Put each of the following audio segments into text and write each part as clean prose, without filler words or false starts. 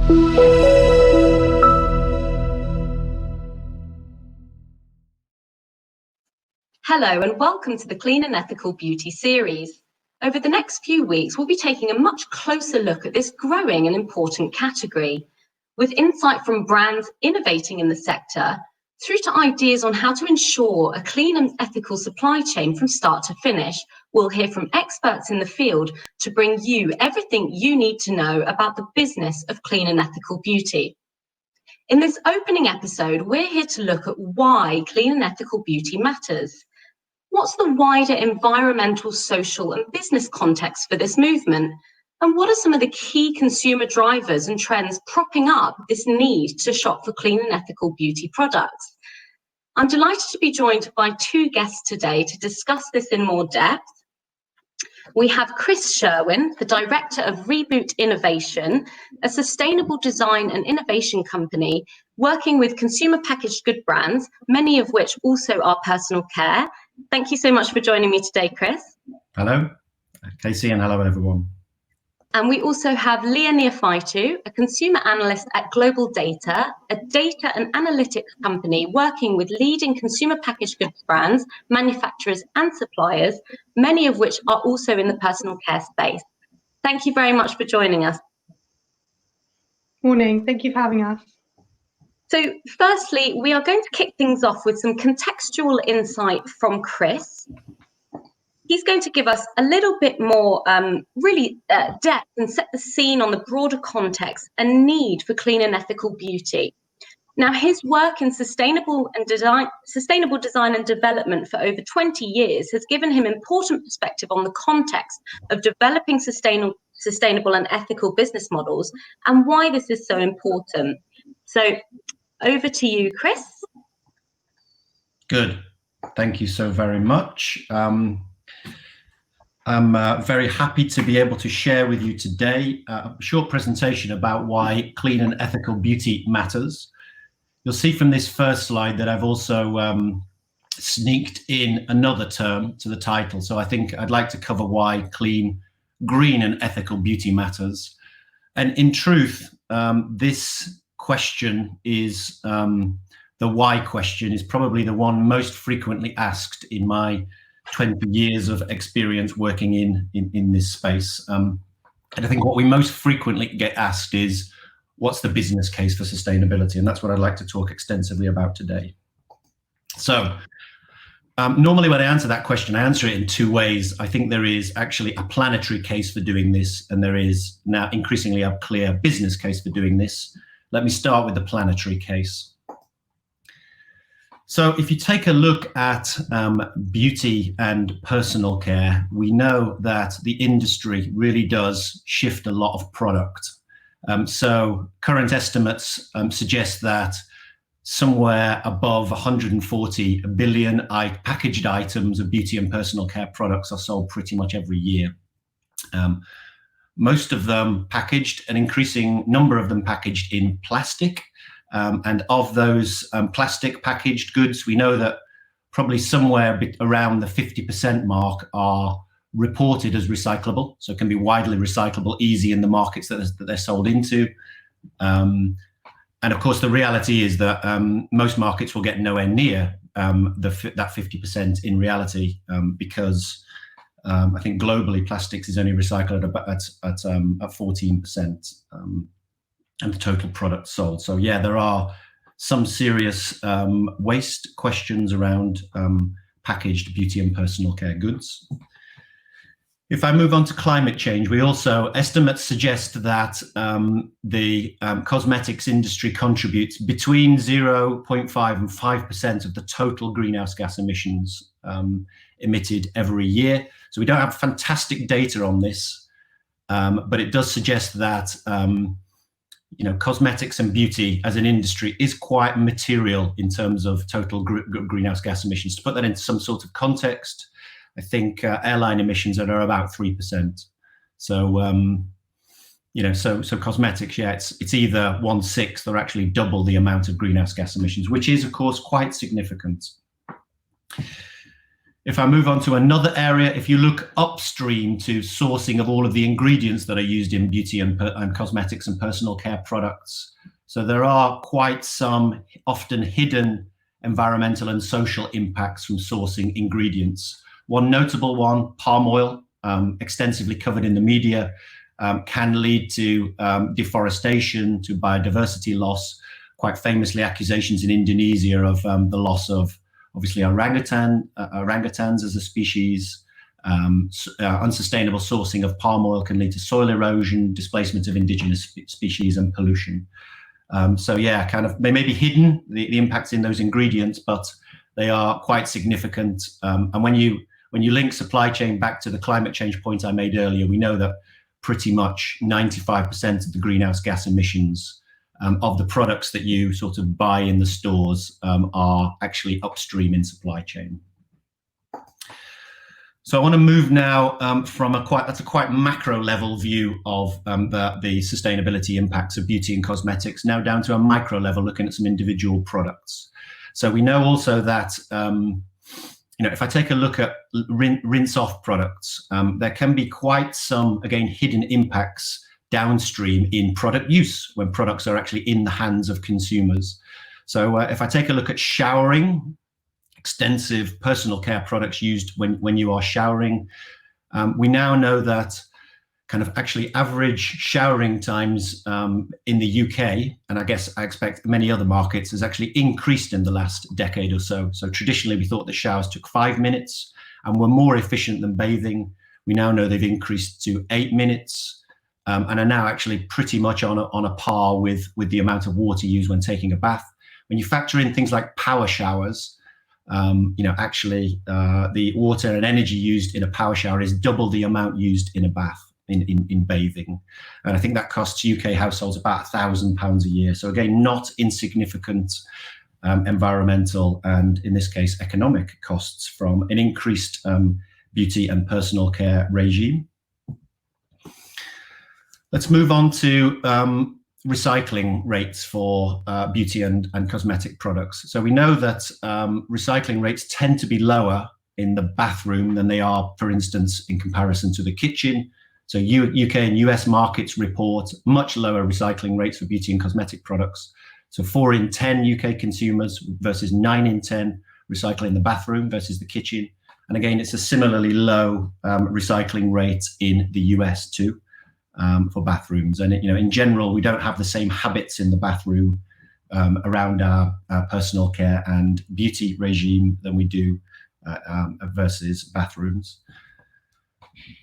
Hello and welcome to the Clean and Ethical Beauty series. Over the next few weeks, we'll be taking a much closer look at this growing and important category, with insight from brands innovating in the sector, through to ideas on how to ensure a clean and ethical supply chain from start to finish. We'll hear from experts in the field to bring you everything you need to know about the business of clean and ethical beauty. In this opening episode, we're here to look at why clean and ethical beauty matters. What's the wider environmental, social and business context for this movement? And what are some of the key consumer drivers and trends propping up this need to shop for clean and ethical beauty products? I'm delighted to be joined by two guests today to discuss this in more depth. We have Chris Sherwin, the Director of Reboot Innovation, a sustainable design and innovation company working with consumer packaged good brands, many of which also are personal care. Thank you so much for joining me today, Chris. Hello, Casey, and hello, everyone. And we also have Leah Neophytou, a consumer analyst at Global Data, a data and analytics company working with leading consumer packaged goods brands, manufacturers and suppliers, many of which are also in the personal care space. Thank you very much for joining us. Morning, thank you for having us. So firstly, we are going to kick things off with some contextual insight from Chris. He's going to give us a little bit more depth and set the scene on the broader context and need for clean and ethical beauty. Now, his work in sustainable design and development for over 20 years has given him important perspective on the context of developing sustainable and ethical business models and why this is so important. So over to you, Chris. Good. Thank you so very much. I'm very happy to be able to share with you today a short presentation about why clean and ethical beauty matters. You'll see from this first slide that I've also sneaked in another term to the title. So I think I'd like to cover why clean, green and ethical beauty matters. And in truth, this question is, the why question is probably the one most frequently asked in my 20 years of experience working in this space. And I think what we most frequently get asked is, what's the business case for sustainability? And that's what I'd like to talk extensively about today. So normally when I answer that question, I answer it in two ways. I think there is actually a planetary case for doing this, and there is now increasingly a clear business case for doing this. Let me start with the planetary case. So if you take a look at beauty and personal care, we know that the industry really does shift a lot of product. So current estimates suggest that somewhere above 140 billion packaged items of beauty and personal care products are sold pretty much every year. Most of them packaged, an increasing number of them packaged in plastic. And of those plastic packaged goods, we know that probably somewhere around the 50% mark are reported as recyclable. So it can be widely recyclable, easy in the markets that they're sold into. And of course, the reality is that most markets will get nowhere near that 50% in reality, because I think globally plastics is only recycled at 14%. And the total product sold. So yeah, there are some serious waste questions around packaged beauty and personal care goods. If I move on to climate change, we also, estimates suggest that the cosmetics industry contributes between 0.5 and 5% of the total greenhouse gas emissions emitted every year. So we don't have fantastic data on this, but it does suggest that cosmetics and beauty as an industry is quite material in terms of total greenhouse gas emissions. To put that into some sort of context, I think airline emissions are about 3%. So, so cosmetics, yeah, it's either 1/6 or actually double the amount of greenhouse gas emissions, which is, of course, quite significant. If I move on to another area, if you look upstream to sourcing of all of the ingredients that are used in beauty and cosmetics and personal care products, so there are quite some often hidden environmental and social impacts from sourcing ingredients. One notable one, palm oil, extensively covered in the media, can lead to deforestation, to biodiversity loss. Quite famously, accusations in Indonesia of the loss of obviously orangutans as a species. Unsustainable sourcing of palm oil can lead to soil erosion, displacement of indigenous species, and pollution. So yeah, kind of they may be hidden, the impacts in those ingredients, but they are quite significant. And when you link supply chain back to the climate change point I made earlier, we know that pretty much 95% of the greenhouse gas emissions of the products that you sort of buy in the stores are actually upstream in supply chain. So I want to move now from that's a quite macro level view of the sustainability impacts of beauty and cosmetics, now down to a micro level, looking at some individual products. So we know also that if I take a look at rinse off products, there can be quite some, again, hidden impacts downstream in product use when products are actually in the hands of consumers. So if I take a look at showering, extensive personal care products used when you are showering, we now know that kind of actually average showering times in the UK, and I guess I expect many other markets, has actually increased in the last decade or so. So traditionally we thought the showers took 5 minutes and were more efficient than bathing. We now know they've increased to 8 minutes. And are now actually pretty much on a par with the amount of water used when taking a bath. When you factor in things like power showers, actually the water and energy used in a power shower is double the amount used in a bath in bathing. And I think that costs UK households about £1,000 a year. So again, not insignificant environmental and, in this case, economic costs from an increased beauty and personal care regime. Let's move on to recycling rates for beauty and cosmetic products. So we know that recycling rates tend to be lower in the bathroom than they are, for instance, in comparison to the kitchen. So UK and US markets report much lower recycling rates for beauty and cosmetic products. So 4 in 10 UK consumers versus 9 in 10 recycle in the bathroom versus the kitchen. And again, it's a similarly low recycling rate in the US too. For bathrooms, and in general, we don't have the same habits in the bathroom around our personal care and beauty regime than we do versus bathrooms.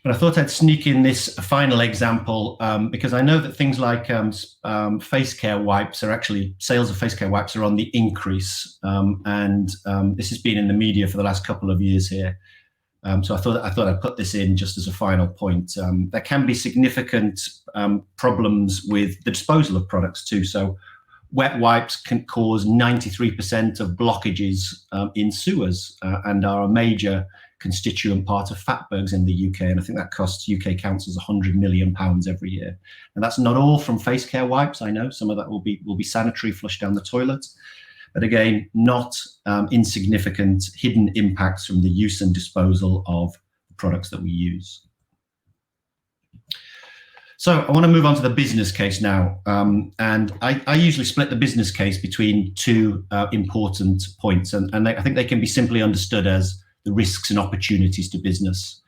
But I thought I'd sneak in this final example because I know that things like face care wipes are actually, sales of face care wipes are on the increase, and this has been in the media for the last couple of years here. So I thought I'd put this in just as a final point. There can be significant problems with the disposal of products too. So wet wipes can cause 93% of blockages in sewers and are a major constituent part of fatbergs in the UK. And I think that costs UK councils £100 million every year. And that's not all from face care wipes. I know some of that will be sanitary, flushed down the toilet. But again, not insignificant hidden impacts from the use and disposal of the products that we use. So I want to move on to the business case now. And I usually split the business case between two important points. And I think they can be simply understood as the risks and opportunities to business.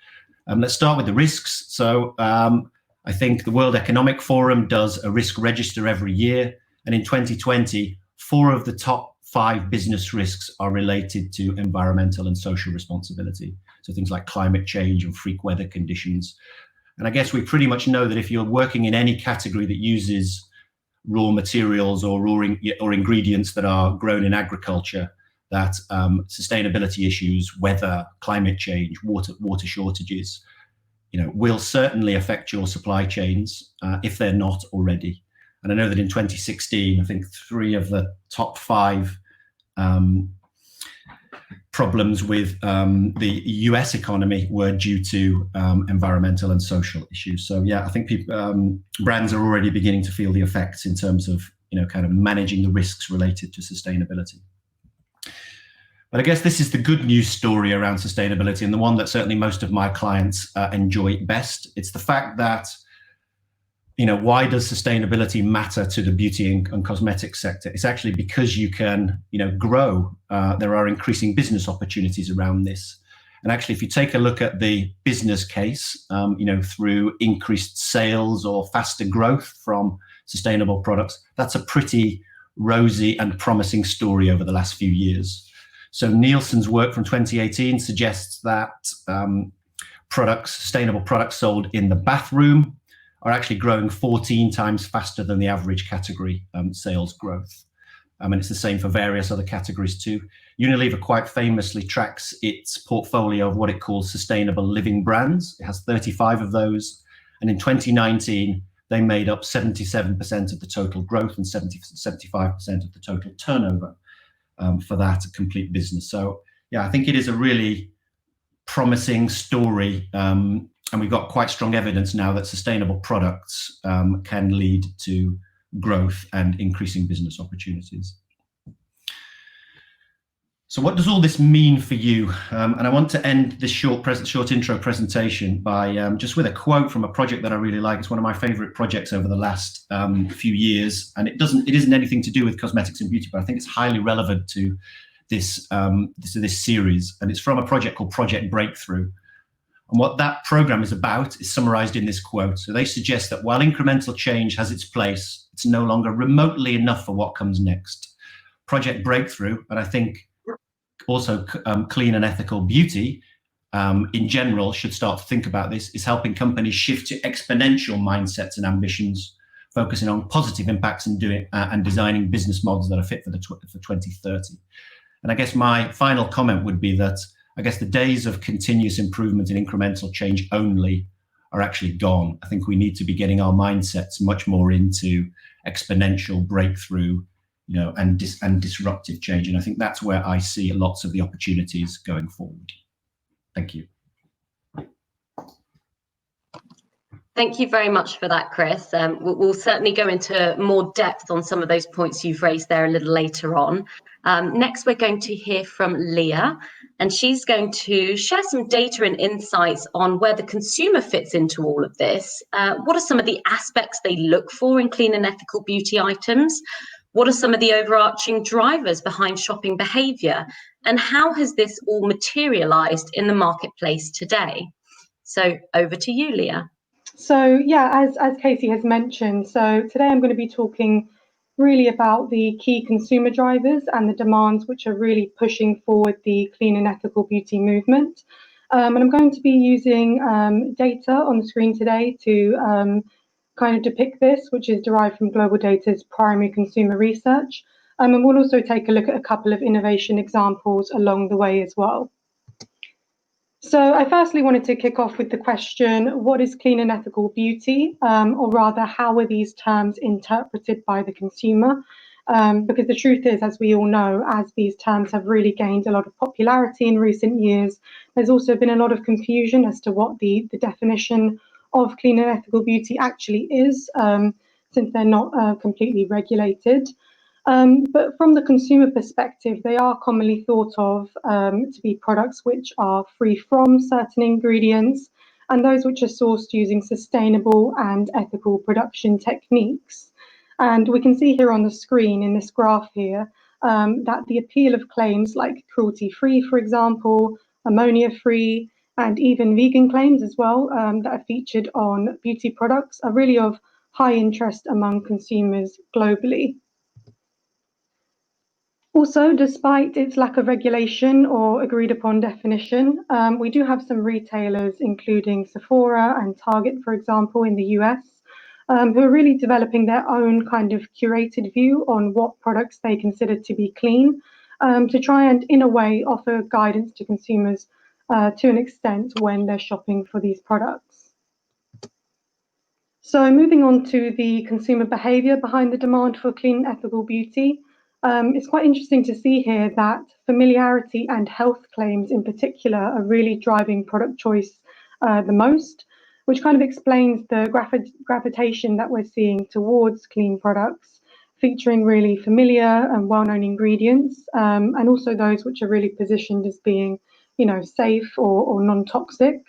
Let's start with the risks. So I think the World Economic Forum does a risk register every year. And in 2020, 4 of the top 5 business risks are related to environmental and social responsibility. So things like climate change and freak weather conditions. And I guess we pretty much know that if you're working in any category that uses raw materials or ingredients that are grown in agriculture, that sustainability issues, weather, climate change, water shortages, will certainly affect your supply chains if they're not already. And I know that in 2016, I think 3 of the top 5 problems with the US economy were due to environmental and social issues. So yeah, I think brands are already beginning to feel the effects in terms of kind of managing the risks related to sustainability. But I guess this is the good news story around sustainability, and the one that certainly most of my clients enjoy best. It's the fact that, why does sustainability matter to the beauty and cosmetics sector? It's actually because you can, grow. There are increasing business opportunities around this. And actually, if you take a look at the business case, through increased sales or faster growth from sustainable products, that's a pretty rosy and promising story over the last few years. So Nielsen's work from 2018 suggests that sustainable products sold in the bathroom are actually growing 14 times faster than the average category sales growth. And it's the same for various other categories too. Unilever quite famously tracks its portfolio of what it calls sustainable living brands. It has 35 of those. And in 2019, they made up 77% of the total growth and 75% of the total turnover for that complete business. So yeah, I think it is a really promising story. And we've got quite strong evidence now that sustainable products can lead to growth and increasing business opportunities. So what does all this mean for you? And I want to end this short intro presentation by just with a quote from a project that I really like. It's one of my favorite projects over the last few years, and it isn't anything to do with cosmetics and beauty, but I think it's highly relevant to this series. And it's from a project called Project Breakthrough. And what that program is about is summarized in this quote. So they suggest that while incremental change has its place, it's no longer remotely enough for what comes next. Project Breakthrough, and I think also clean and ethical beauty in general should start to think about this, is helping companies shift to exponential mindsets and ambitions, focusing on positive impacts and designing business models that are fit for 2030. And I guess my final comment would be that I guess the days of continuous improvement and incremental change only are actually gone. I think we need to be getting our mindsets much more into exponential breakthrough, and disruptive change. And I think that's where I see lots of the opportunities going forward. Thank you. Thank you very much for that, Chris. We'll certainly go into more depth on some of those points you've raised there a little later on. Next, we're going to hear from Leah, and she's going to share some data and insights on where the consumer fits into all of this. What are some of the aspects they look for in clean and ethical beauty items? What are some of the overarching drivers behind shopping behaviour? And how has this all materialised in the marketplace today? So over to you, Leah. So yeah, as Casey has mentioned, so today I'm going to be talking really about the key consumer drivers and the demands which are really pushing forward the clean and ethical beauty movement. And I'm going to be using data on the screen today to kind of depict this, which is derived from Global Data's primary consumer research. And we'll also take a look at a couple of innovation examples along the way as well. So I firstly wanted to kick off with the question, what is clean and ethical beauty? Or rather, how are these terms interpreted by the consumer? Because the truth is, as we all know, as these terms have really gained a lot of popularity in recent years, there's also been a lot of confusion as to what the definition of clean and ethical beauty actually is, since they're not completely regulated. But from the consumer perspective, they are commonly thought of to be products which are free from certain ingredients and those which are sourced using sustainable and ethical production techniques. And we can see here on the screen in this graph here that the appeal of claims like cruelty-free, for example, ammonia-free, and even vegan claims as well that are featured on beauty products are really of high interest among consumers globally. Also, despite its lack of regulation or agreed upon definition, we do have some retailers, including Sephora and Target, for example, in the US, who are really developing their own kind of curated view on what products they consider to be clean, to try and, in a way, offer guidance to consumers to an extent when they're shopping for these products. So moving on to the consumer behavior behind the demand for clean, ethical beauty, it's quite interesting to see here that familiarity and health claims in particular are really driving product choice the most, which kind of explains the gravitation that we're seeing towards clean products, featuring really familiar and well-known ingredients, and also those which are really positioned as being, safe or non-toxic.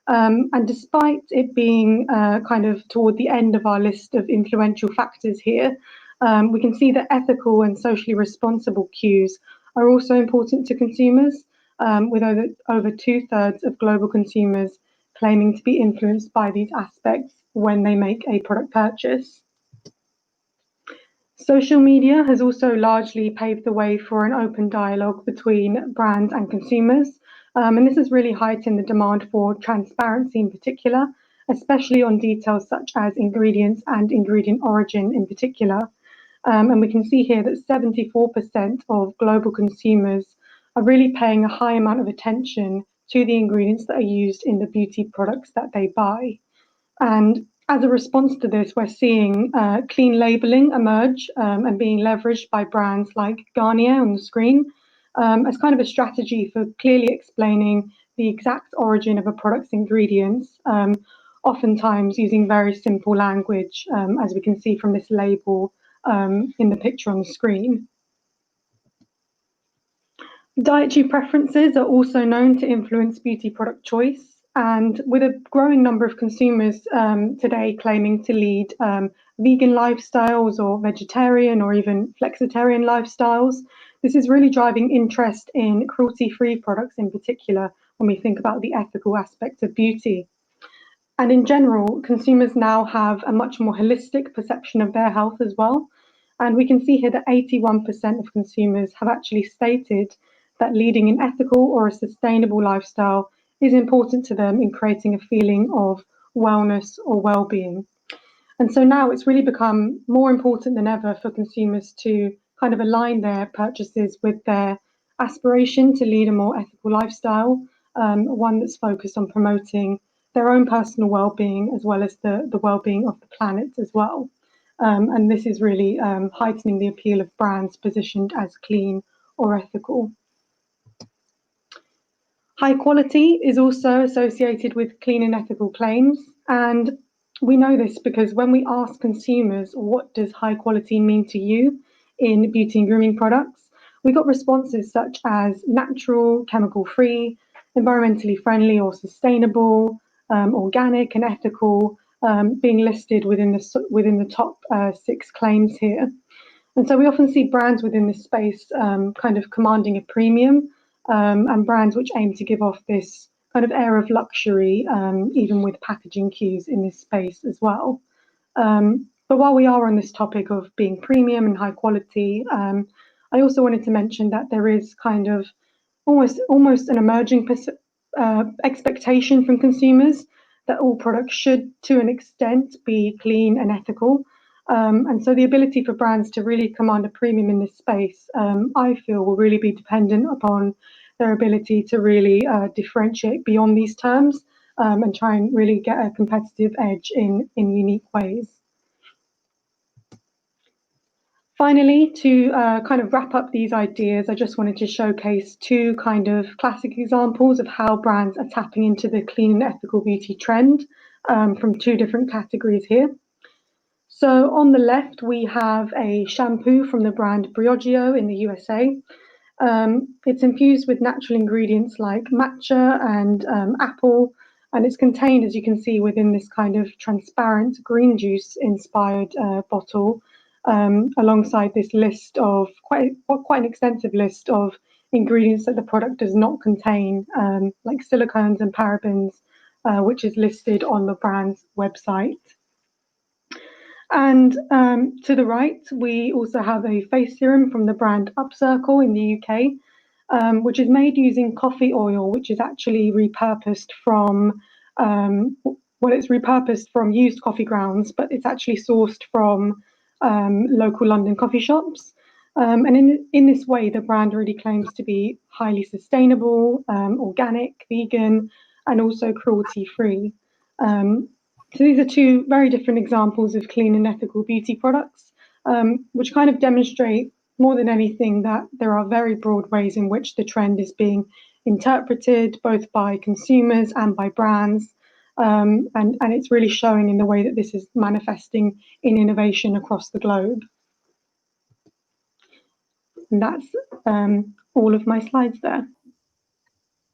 And despite it being kind of toward the end of our list of influential factors here, we can see that ethical and socially responsible cues are also important to consumers, with over 2/3 of global consumers claiming to be influenced by these aspects when they make a product purchase. Social media has also largely paved the way for an open dialogue between brands and consumers, and this has really heightened the demand for transparency in particular, especially on details such as ingredients and ingredient origin in particular. And we can see here that 74% of global consumers are really paying a high amount of attention to the ingredients that are used in the beauty products that they buy. And as a response to this, we're seeing clean labeling emerge and being leveraged by brands like Garnier on the screen as kind of a strategy for clearly explaining the exact origin of a product's ingredients, oftentimes using very simple language, as we can see from this label in the picture on the screen. Dietary preferences are also known to influence beauty product choice, and with a growing number of consumers today claiming to lead vegan lifestyles or vegetarian or even flexitarian lifestyles, this is really driving interest in cruelty-free products in particular when we think about the ethical aspect of beauty. And in general, consumers now have a much more holistic perception of their health as well. And we can see here that 81% of consumers have actually stated that leading an ethical or a sustainable lifestyle is important to them in creating a feeling of wellness or well-being. And so now it's really become more important than ever for consumers to kind of align their purchases with their aspiration to lead a more ethical lifestyle, one that's focused on promoting their own personal well-being as well as the well-being of the planet as well. And this is really heightening the appeal of brands positioned as clean or ethical. High quality is also associated with clean and ethical claims, and we know this because when we ask consumers, what does high quality mean to you in beauty and grooming products, we got responses such as natural, chemical-free, environmentally friendly or sustainable, organic and ethical, being listed within the top 6 claims here. And so we often see brands within this space kind of commanding a premium, and brands which aim to give off this kind of air of luxury, even with packaging cues in this space as well. But while we are on this topic of being premium and high quality, I also wanted to mention that there is kind of almost an emerging expectation from consumers that all products should, to an extent, be clean and ethical. And so the ability for brands to really command a premium in this space, I feel, will really be dependent upon their ability to really differentiate beyond these terms and try and really get a competitive edge in unique ways. Finally, to kind of wrap up these ideas, I just wanted to showcase 2 kind of classic examples of how brands are tapping into the clean and ethical beauty trend from 2 different categories here. So on the left, we have a shampoo from the brand Briogeo in the USA. It's infused with natural ingredients like matcha and apple, and it's contained, as you can see, within this kind of transparent green juice inspired bottle, alongside this list of quite an extensive list of ingredients that the product does not contain, like silicones and parabens, which is listed on the brand's website. And to the right, we also have a face serum from the brand Upcircle in the UK, which is made using coffee oil, which is actually repurposed from, it's repurposed from used coffee grounds, but it's actually sourced from local London coffee shops. And in this way, the brand really claims to be highly sustainable, organic, vegan, and also cruelty-free. So these are 2 very different examples of clean and ethical beauty products, which kind of demonstrate more than anything that there are very broad ways in which the trend is being interpreted, both by consumers and by brands. And it's really showing in the way that this is manifesting in innovation across the globe. And that's all of my slides there.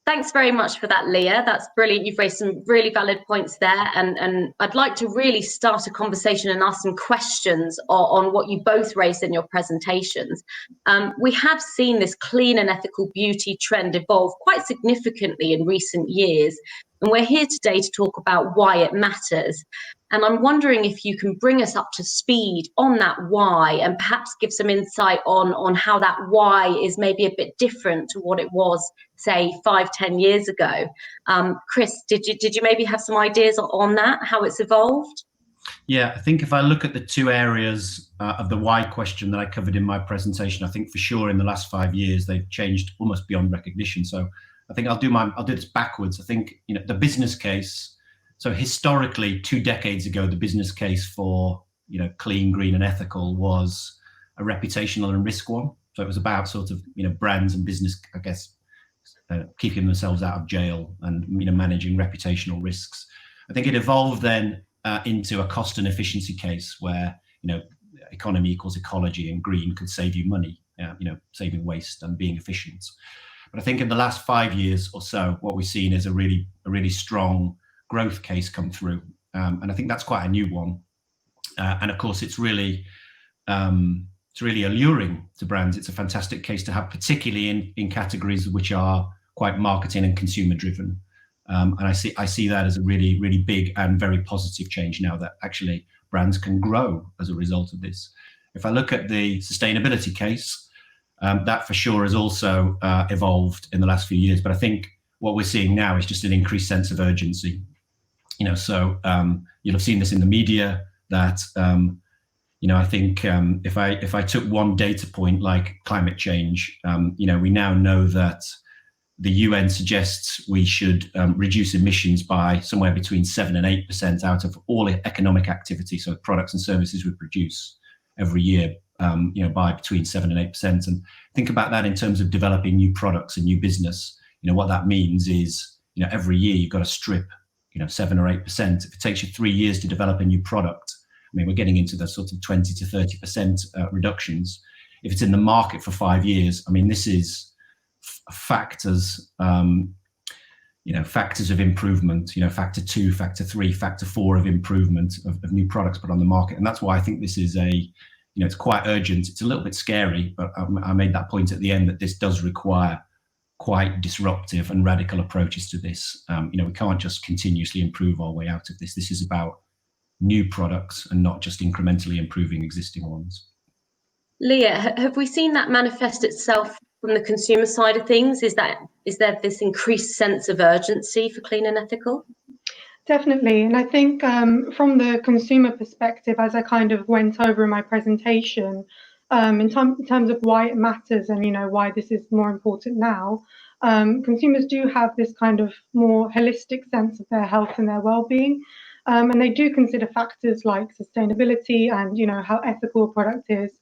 Thanks very much for that, Leah. That's brilliant. You've raised some really valid points there. And I'd like to really start a conversation and ask some questions on what you both raised in your presentations. We have seen this clean and ethical beauty trend evolve quite significantly in recent years. And we're here today to talk about why it matters. And I'm wondering if you can bring us up to speed on that why, and perhaps give some insight on how that why is maybe a bit different to what it was, say, 5-10 years ago. Chris, did you maybe have some ideas on that, how it's evolved? Yeah, I think if I look at the two areas of the why question that I covered in my presentation, I think for sure in the last 5 years they've changed almost beyond recognition. So I think I'll do this backwards. I think, you know, the business case. So historically, 2 decades ago, the business case for, you know, clean, green, and ethical was a reputational and risk one. So it was about sort of, you know, brands and business, I guess, keeping themselves out of jail and, you know, managing reputational risks. I think it evolved then into a cost and efficiency case where, you know, economy equals ecology, and green could save you money, you know, saving waste and being efficient. But I think in the last 5 years or so, what we've seen is a really strong growth case come through, and I think that's quite a new one. And of course, it's really alluring to brands. It's a fantastic case to have, particularly in categories which are quite marketing and consumer driven. And I see that as a really big and very positive change now, that actually brands can grow as a result of this. If I look at the sustainability case, that for sure has also evolved in the last few years. But I think what we're seeing now is just an increased sense of urgency. You know, so you'll have seen this in the media that, you know, I think if I took one data point like climate change, you know, we now know that the UN suggests we should reduce emissions by somewhere between 7 and 8% out of all economic activity, so products and services we produce every year, you know, by between 7 and 8%. And think about that in terms of developing new products and new business. You know, what that means is, you know, every year you've got to strip, you know, 7 or 8%. If it takes you 3 years to develop a new product, I mean, we're getting into the sort of 20 to 30% reductions. If it's in the market for 5 years, I mean, this is factors, you know, factors of improvement, you know, factor 2, factor 3, factor 4 of improvement of new products put on the market. And that's why I think this is you know, it's quite urgent. It's a little bit scary, but I made that point at the end that this does require quite disruptive and radical approaches to this. You know, we can't just continuously improve our way out of this. This is about new products and not just incrementally improving existing ones. Leah, have we seen that manifest itself from the consumer side of things? Is there this increased sense of urgency for clean and ethical? Definitely. And I think from the consumer perspective, as I kind of went over in my presentation, in terms of why it matters and, you know, why this is more important now, consumers do have this kind of more holistic sense of their health and their well-being. And they do consider factors like sustainability and, you know, how ethical a product is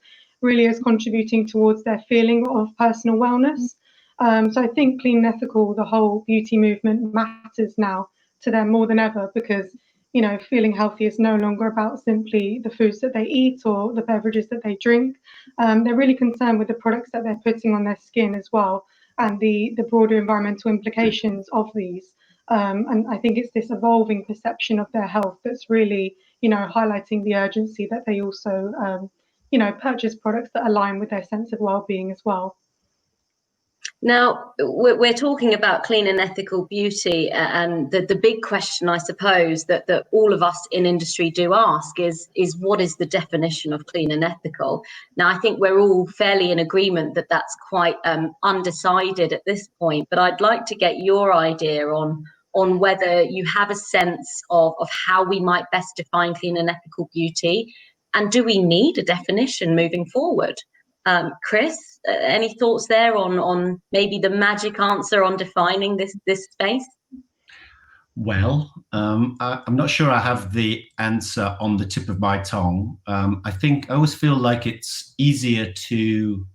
really as contributing towards their feeling of personal wellness. So I think clean and ethical, the whole beauty movement, matters now to them more than ever, because, you know, feeling healthy is no longer about simply the foods that they eat or the beverages that they drink. They're really concerned with the products that they're putting on their skin as well, and the broader environmental implications of these. And I think it's this evolving perception of their health that's really, you know, highlighting the urgency that they also, you know, purchase products that align with their sense of well-being as well. Now, we're talking about clean and ethical beauty, and the big question, I suppose, that all of us in industry do ask is what is the definition of clean and ethical? Now, I think we're all fairly in agreement that that's quite undecided at this point, but I'd like to get your idea on whether you have a sense of how we might best define clean and ethical beauty, and do we need a definition moving forward? Chris, any thoughts there on maybe the magic answer on defining this space? Well, I'm not sure I have the answer on the tip of my tongue. I think I always feel like it's easier to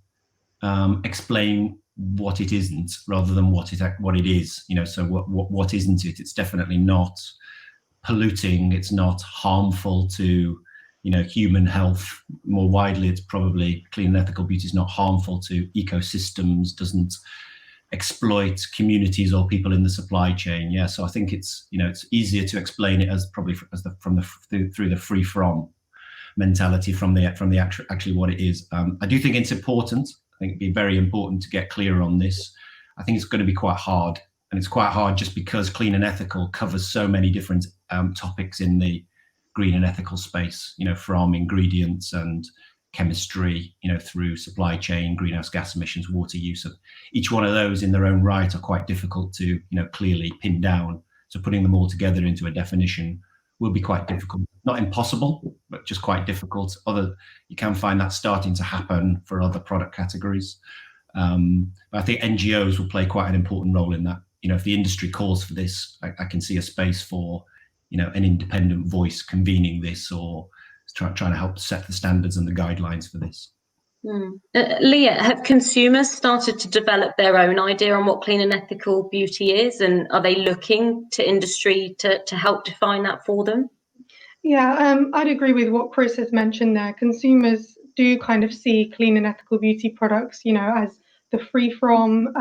explain what it isn't rather than what it is. You know, so what isn't it? It's definitely not polluting. It's not harmful to, human health. More widely, it's probably clean and ethical beauty is not harmful to ecosystems, doesn't exploit communities or people in the supply chain. Yeah, so I think it's easier to explain it as probably through the free from mentality from the actually what it is. I do think it's important. I think it'd be very important to get clear on this. I think it's going to be quite hard, and it's quite hard just because clean and ethical covers so many different topics in the green and ethical space. From ingredients and chemistry, through supply chain, greenhouse gas emissions, water use. Each one of those in their own right are quite difficult to clearly pin down. So putting them all together into a definition will be quite difficult. Not impossible, but just quite difficult. You can find that starting to happen for other product categories. But I think NGOs will play quite an important role in that. If the industry calls for this, I can see a space for an independent voice convening this, or trying to help set the standards and the guidelines for this. Leah, have consumers started to develop their own idea on what clean and ethical beauty is, and are they looking to industry to help define that for them? Yeah, I'd agree with what Chris has mentioned there. Consumers do kind of see clean and ethical beauty products, as the free from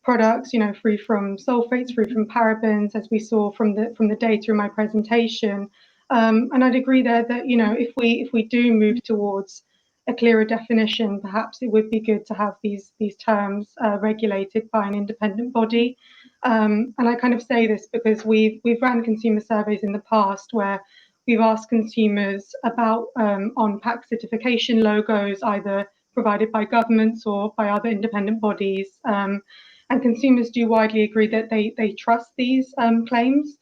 products, free from sulfates, free from parabens, as we saw from the data in my presentation. And I'd agree there that if we do move towards a clearer definition, perhaps it would be good to have these terms regulated by an independent body. And I kind of say this because we've ran consumer surveys in the past where we've asked consumers about on-pack certification logos, either provided by governments or by other independent bodies. And consumers do widely agree that they trust these claims.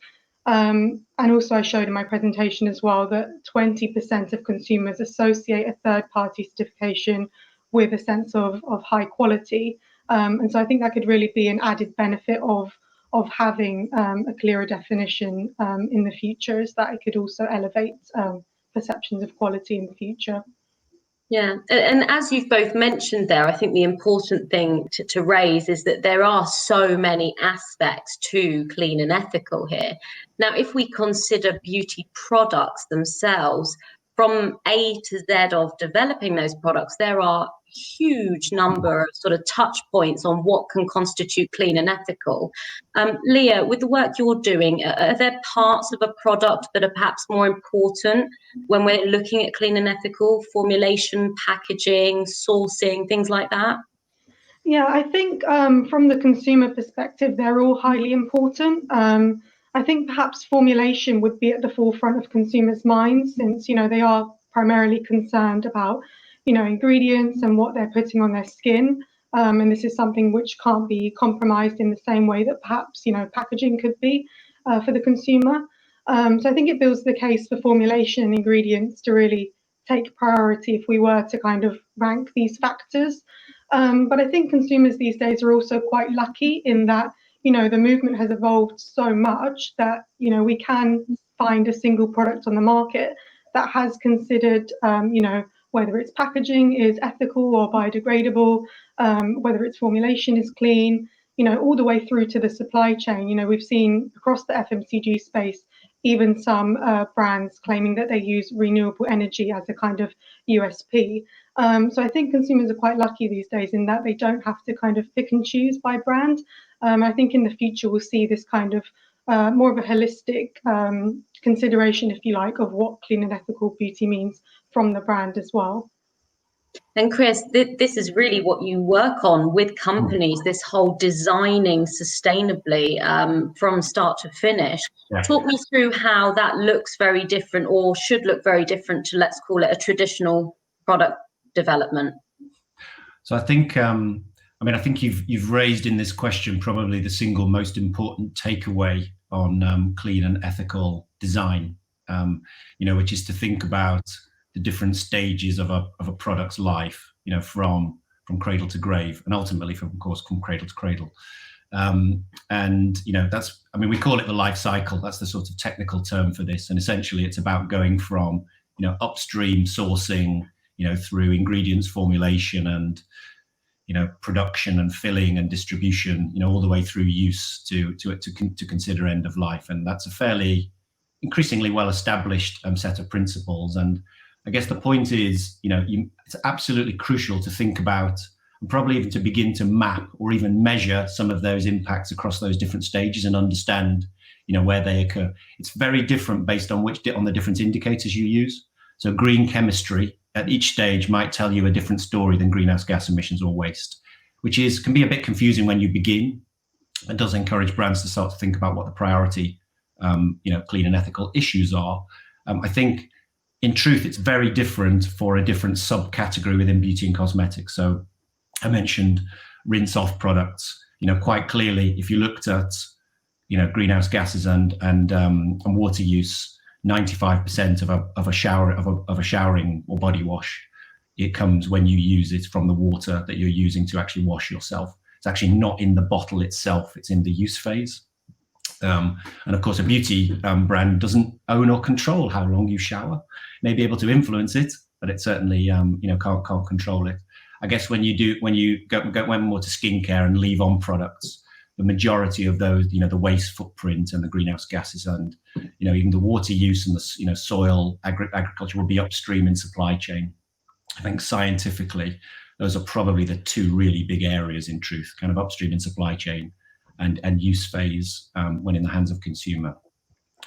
And also I showed in my presentation as well that 20% of consumers associate a third-party certification with a sense of high quality. And so I think that could really be an added benefit of having a clearer definition in the future, is that it could also elevate perceptions of quality in the future. Yeah, and as you've both mentioned there, I think the important thing to raise is that there are so many aspects to clean and ethical here. Now, if we consider beauty products themselves, from A to Z of developing those products, there are huge number of sort of touch points on what can constitute clean and ethical. Leah, with the work you're doing, are there parts of a product that are perhaps more important when we're looking at clean and ethical, formulation, packaging, sourcing, things like that? Yeah, I think from the consumer perspective, they're all highly important. I think perhaps formulation would be at the forefront of consumers' minds, since they are primarily concerned about ingredients and what they're putting on their skin. And this is something which can't be compromised in the same way that perhaps packaging could be for the consumer. So I think it builds the case for formulation and ingredients to really take priority if we were to kind of rank these factors. But I think consumers these days are also quite lucky in that the movement has evolved so much that we can find a single product on the market that has considered whether its packaging is ethical or biodegradable, whether its formulation is clean, all the way through to the supply chain. We've seen across the FMCG space even some brands claiming that they use renewable energy as a kind of USP. So I think consumers are quite lucky these days in that they don't have to kind of pick and choose by brand. I think in the future we'll see this kind of more of a holistic consideration, if you like, of what clean and ethical beauty means from the brand as well. And Chris, this is really what you work on with companies, this whole designing sustainably from start to finish. Yeah. Talk me through how that looks very different, or should look very different to, let's call it, a traditional product development. So I think, I think you've raised in this question probably the single most important takeaway on clean and ethical design, which is to think about the different stages of a product's life, from cradle to grave, and ultimately, of course, from cradle to cradle. And we call it the life cycle. That's the sort of technical term for this. And essentially, it's about going from upstream sourcing, through ingredients formulation and production and filling and distribution, all the way through use to consider end of life. And that's a fairly increasingly well-established set of principles. And I guess the point is, it's absolutely crucial to think about, and probably even to begin to map or even measure some of those impacts across those different stages and understand, where they occur. It's very different based on on the different indicators you use. So green chemistry at each stage might tell you a different story than greenhouse gas emissions or waste, which can be a bit confusing when you begin. It does encourage brands to start to think about what the priority, clean and ethical issues are. I think, in truth, it's very different for a different subcategory within beauty and cosmetics. So I mentioned rinse-off products. Quite clearly, if you looked at, greenhouse gases and water use, 95% of a showering or body wash, it comes when you use it from the water that you're using to actually wash yourself. It's actually not in the bottle itself, it's in the use phase. And of course, a beauty brand doesn't own or control how long you shower. It may be able to influence it, but it certainly can't control it. I guess when you go more to skincare and leave-on products, the majority of those, the waste footprint and the greenhouse gases and even the water use and the soil agriculture will be upstream in supply chain. I think scientifically, those are probably the two really big areas in truth, kind of upstream in supply chain and use phase when in the hands of consumer.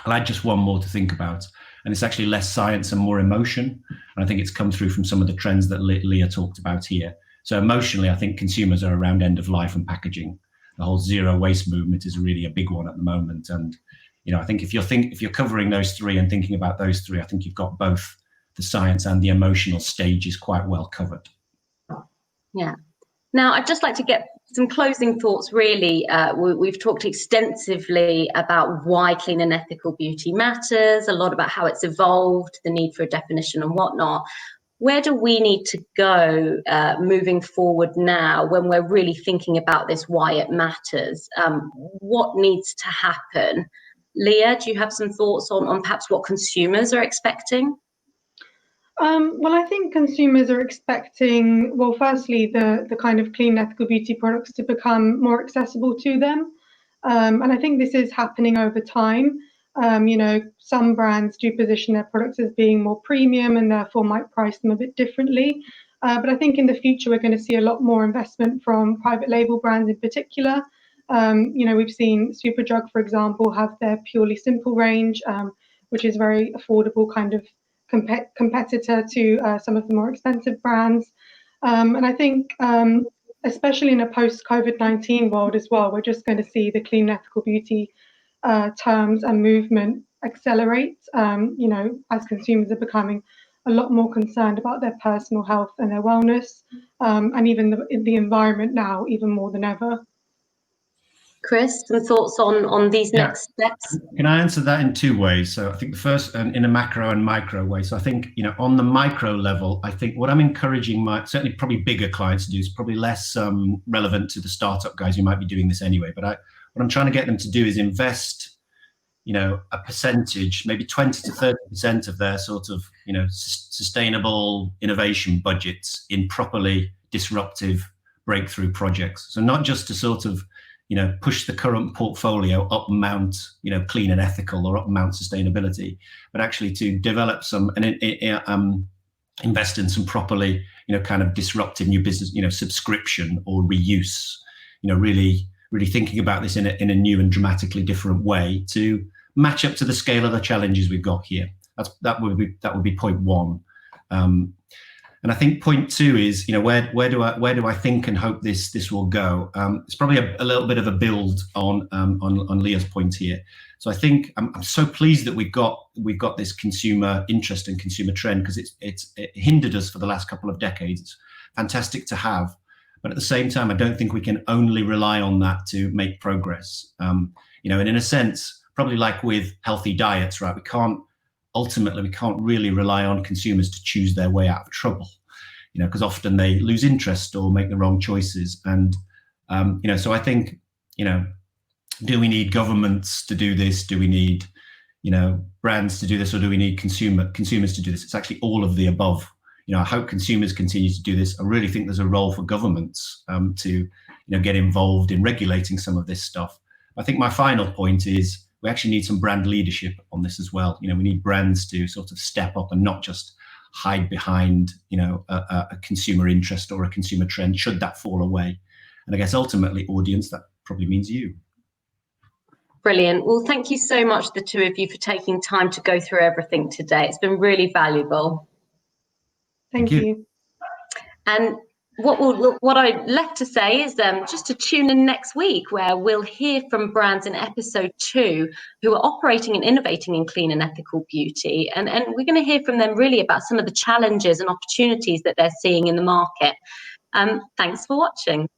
I'll add just one more to think about, and it's actually less science and more emotion. And I think it's come through from some of the trends that Leah talked about here. So emotionally, I think consumers are around end of life and packaging. The whole zero waste movement is really a big one at the moment. And I think if you're covering those three and thinking about those three, I think you've got both the science and the emotional stages quite well covered. Yeah. Now, I'd just like to get some closing thoughts, really. We've talked extensively about why clean and ethical beauty matters, a lot about how it's evolved, the need for a definition and whatnot. Where do we need to go moving forward now when we're really thinking about this, why it matters? What needs to happen? Leah, do you have some thoughts on perhaps what consumers are expecting? Well, I think consumers are expecting, firstly, the kind of clean, ethical beauty products to become more accessible to them. And I think this is happening over time. Some brands do position their products as being more premium and therefore might price them a bit differently. But I think in the future, we're going to see a lot more investment from private label brands in particular. We've seen Superdrug, for example, have their Purely Simple range, which is very affordable kind of competitor to some of the more expensive brands. And I think, especially in a post-COVID-19 world as well, we're just going to see the clean ethical beauty terms and movement accelerate, as consumers are becoming a lot more concerned about their personal health and their wellness, and even the environment now, even more than ever. Chris, some thoughts on these next steps? Can I answer that in two ways? So I think the first, in a macro and micro way. So I think, on the micro level, I think what I'm encouraging certainly probably bigger clients to do is probably less relevant to the startup guys who might be doing this anyway. But what I'm trying to get them to do is invest, a percentage, maybe 20 to 30% of their sort of, sustainable innovation budgets in properly disruptive breakthrough projects. So not just to sort of, push the current portfolio up mount, clean and ethical or up mount sustainability, but actually to develop some and invest in some properly, kind of disruptive new business, subscription or reuse, really thinking about this in a new and dramatically different way to match up to the scale of the challenges we've got here. That would be point one. And I think point two is, where do I think and hope this will go? It's probably a little bit of a build on Leah's point here. So I think I'm so pleased that we've got this consumer interest and consumer trend, because it hindered us for the last couple of decades. It's fantastic to have, but at the same time, I don't think we can only rely on that to make progress. And in a sense, probably like with healthy diets, right? We can't really rely on consumers to choose their way out of trouble, because often they lose interest or make the wrong choices. And, so I think, do we need governments to do this? Do we need, brands to do this? Or do we need consumers to do this? It's actually all of the above. I hope consumers continue to do this. I really think there's a role for governments to, get involved in regulating some of this stuff. I think my final point is, we actually need some brand leadership on this as well. We need brands to sort of step up and not just hide behind, a consumer interest or a consumer trend, should that fall away. And I guess ultimately, audience, that probably means you. Brilliant. Well, thank you so much, the two of you, for taking time to go through everything today. It's been really valuable. Thank you. And what I'd left to say is just to tune in next week, where we'll hear from brands in episode 2 who are operating and innovating in clean and ethical beauty. And we're going to hear from them really about some of the challenges and opportunities that they're seeing in the market. Thanks for watching.